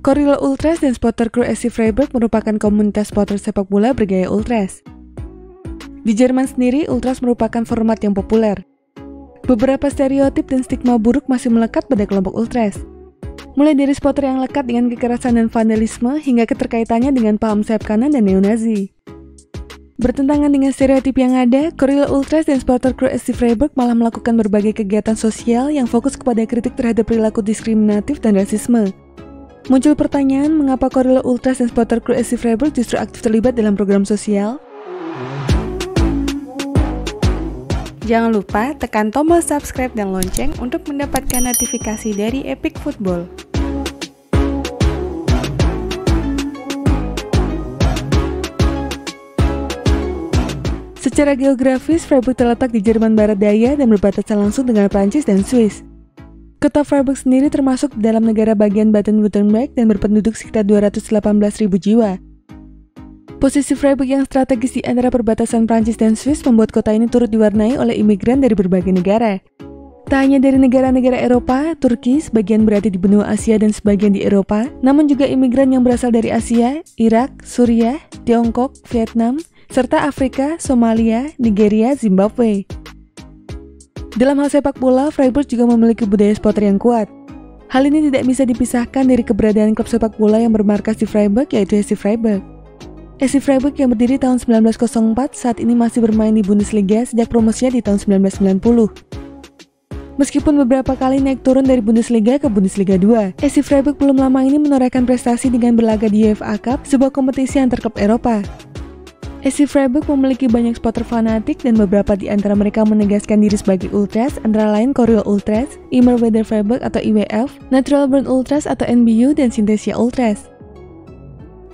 Corilla Ultras dan Supporter Crew SC Freiburg merupakan komunitas supporter sepak bola bergaya Ultras. Di Jerman sendiri, Ultras merupakan format yang populer. Beberapa stereotip dan stigma buruk masih melekat pada kelompok Ultras. Mulai dari supporter yang lekat dengan kekerasan dan vandalisme hingga keterkaitannya dengan paham sayap kanan dan neo-Nazi. Bertentangan dengan stereotip yang ada, Corilla Ultras dan Supporter Crew SC Freiburg malah melakukan berbagai kegiatan sosial yang fokus kepada kritik terhadap perilaku diskriminatif dan rasisme. Muncul pertanyaan, mengapa Corilla Ultras dan Supporter Crew SC Freiburg justru aktif terlibat dalam program sosial? Jangan lupa tekan tombol subscribe dan lonceng untuk mendapatkan notifikasi dari Epic Football. Secara geografis, Freiburg terletak di Jerman Barat Daya dan berbatasan langsung dengan Prancis dan Swiss. Kota Freiburg sendiri termasuk dalam negara bagian Baden-Württemberg dan berpenduduk sekitar 218.000 jiwa. Posisi Freiburg yang strategis di antara perbatasan Prancis dan Swiss membuat kota ini turut diwarnai oleh imigran dari berbagai negara. Tak hanya dari negara-negara Eropa, Turki sebagian berada di benua Asia dan sebagian di Eropa, namun juga imigran yang berasal dari Asia, Irak, Suriah, Tiongkok, Vietnam, serta Afrika, Somalia, Nigeria, Zimbabwe. Dalam hal sepak bola, Freiburg juga memiliki budaya supporter yang kuat. Hal ini tidak bisa dipisahkan dari keberadaan klub sepak bola yang bermarkas di Freiburg, yaitu SC Freiburg. SC Freiburg yang berdiri tahun 1904 saat ini masih bermain di Bundesliga sejak promosinya di tahun 1990. Meskipun beberapa kali naik turun dari Bundesliga ke Bundesliga 2, SC Freiburg belum lama ini menorehkan prestasi dengan berlaga di UEFA Cup, sebuah kompetisi antar klub Eropa. SC Freiburg memiliki banyak supporter fanatik dan beberapa di antara mereka menegaskan diri sebagai Ultras, antara lain Corilla Ultras, Immerwerder Freiburg atau IWF, Natural Born Ultras atau NBU, dan Synthesia Ultras.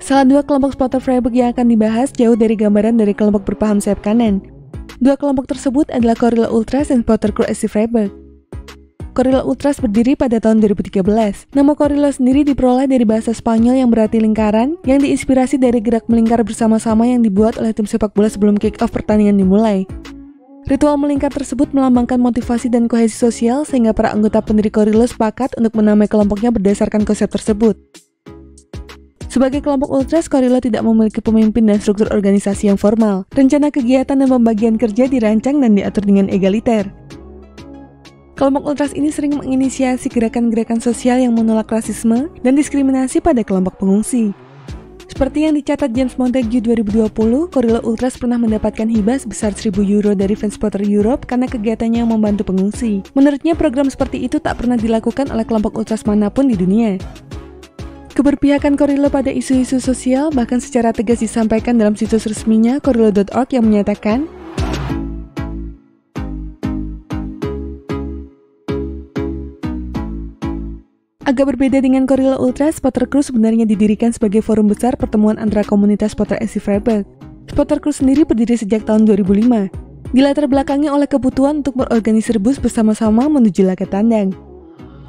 Salah dua kelompok supporter Freiburg yang akan dibahas jauh dari gambaran dari kelompok berpaham sayap kanan. Dua kelompok tersebut adalah Corilla Ultras dan Supporter Crew SC Freiburg. Corilla Ultras berdiri pada tahun 2013. Nama Corilla sendiri diperoleh dari bahasa Spanyol yang berarti lingkaran, yang diinspirasi dari gerak melingkar bersama-sama yang dibuat oleh tim sepak bola sebelum kick-off pertandingan dimulai. Ritual melingkar tersebut melambangkan motivasi dan kohesi sosial sehingga para anggota pendiri Corilla sepakat untuk menamai kelompoknya berdasarkan konsep tersebut. Sebagai kelompok Ultras, Corilla tidak memiliki pemimpin dan struktur organisasi yang formal. Rencana kegiatan dan pembagian kerja dirancang dan diatur dengan egaliter. Kelompok Ultras ini sering menginisiasi gerakan-gerakan sosial yang menolak rasisme dan diskriminasi pada kelompok pengungsi. Seperti yang dicatat James Montague 2020, Corilla Ultras pernah mendapatkan hibah sebesar 1.000 euro dari Fans Supporter Europe karena kegiatannya yang membantu pengungsi. Menurutnya, program seperti itu tak pernah dilakukan oleh kelompok Ultras manapun di dunia. Keberpihakan Corilla pada isu-isu sosial bahkan secara tegas disampaikan dalam situs resminya corilla.org yang menyatakan, agak berbeda dengan Corilla Ultras, Supporter Crew sebenarnya didirikan sebagai forum besar pertemuan antara komunitas supporter SC Freiburg. Supporter Crew sendiri berdiri sejak tahun 2005. Dilatar belakangi oleh kebutuhan untuk berorganisir bus bersama-sama menuju laga tandang.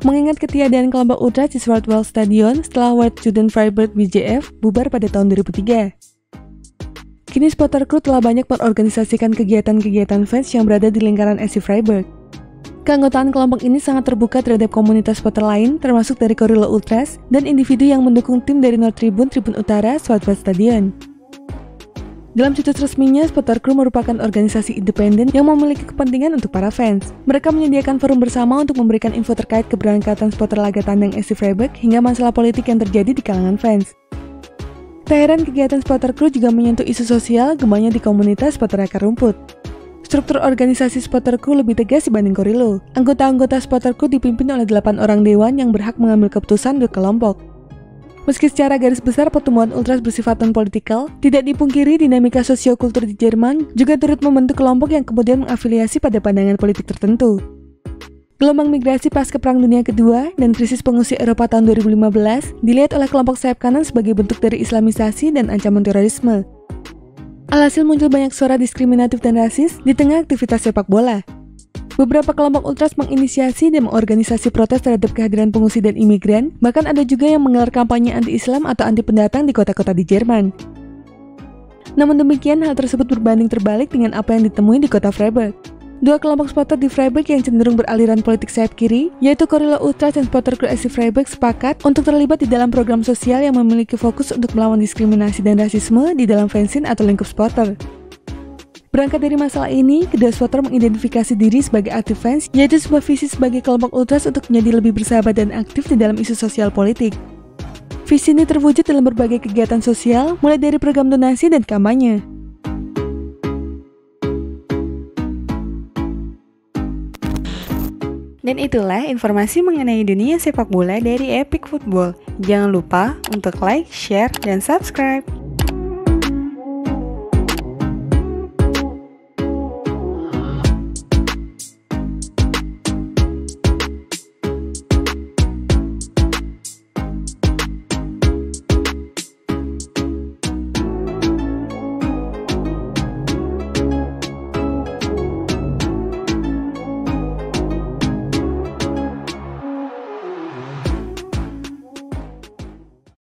Mengingat ketiadaan kelompok Ultras di Swartwell Stadion setelah White Student Freiburg WJF bubar pada tahun 2003. Kini Supporter Crew telah banyak mengorganisasikan kegiatan-kegiatan fans yang berada di lingkaran SC Freiburg. Keanggotaan kelompok ini sangat terbuka terhadap komunitas supporter lain, termasuk dari Corilla Ultras dan individu yang mendukung tim dari Nord Tribun, Tribun Utara, Swartwell Stadion. Dalam situs resminya, Supporter Crew merupakan organisasi independen yang memiliki kepentingan untuk para fans. Mereka menyediakan forum bersama untuk memberikan info terkait keberangkatan supporter laga tandang SC Freiburg hingga masalah politik yang terjadi di kalangan fans. Tak heran kegiatan Supporter Crew juga menyentuh isu sosial, gemanya di komunitas supporter akar rumput. Struktur organisasi Supporter Crew lebih tegas dibanding Corilla. Anggota-anggota Supporter Crew dipimpin oleh 8 orang dewan yang berhak mengambil keputusan untuk kelompok. Meski secara garis besar pertemuan Ultras bersifat non-politikal, tidak dipungkiri dinamika sosiokultur di Jerman juga turut membentuk kelompok yang kemudian mengafiliasi pada pandangan politik tertentu. Gelombang migrasi pasca Perang Dunia Kedua dan krisis pengungsi Eropa tahun 2015 dilihat oleh kelompok sayap kanan sebagai bentuk dari islamisasi dan ancaman terorisme. Alhasil muncul banyak suara diskriminatif dan rasis di tengah aktivitas sepak bola. Beberapa kelompok Ultras menginisiasi dan mengorganisasi protes terhadap kehadiran pengungsi dan imigran, bahkan ada juga yang menggelar kampanye anti-Islam atau anti pendatang di kota-kota di Jerman. Namun demikian, hal tersebut berbanding terbalik dengan apa yang ditemui di kota Freiburg. Dua kelompok supporter di Freiburg yang cenderung beraliran politik sayap kiri, yaitu Korilla Ultras dan supporter klub SC Freiburg sepakat untuk terlibat di dalam program sosial yang memiliki fokus untuk melawan diskriminasi dan rasisme di dalam fanzine atau lingkup supporter. Berangkat dari masalah ini, kedua supporter mengidentifikasi diri sebagai aktif fans, yaitu sebuah visi sebagai kelompok ultras untuk menjadi lebih bersahabat dan aktif di dalam isu sosial politik. Visi ini terwujud dalam berbagai kegiatan sosial, mulai dari program donasi dan kampanye. Dan itulah informasi mengenai dunia sepak bola dari Epic Football. Jangan lupa untuk like, share, dan subscribe.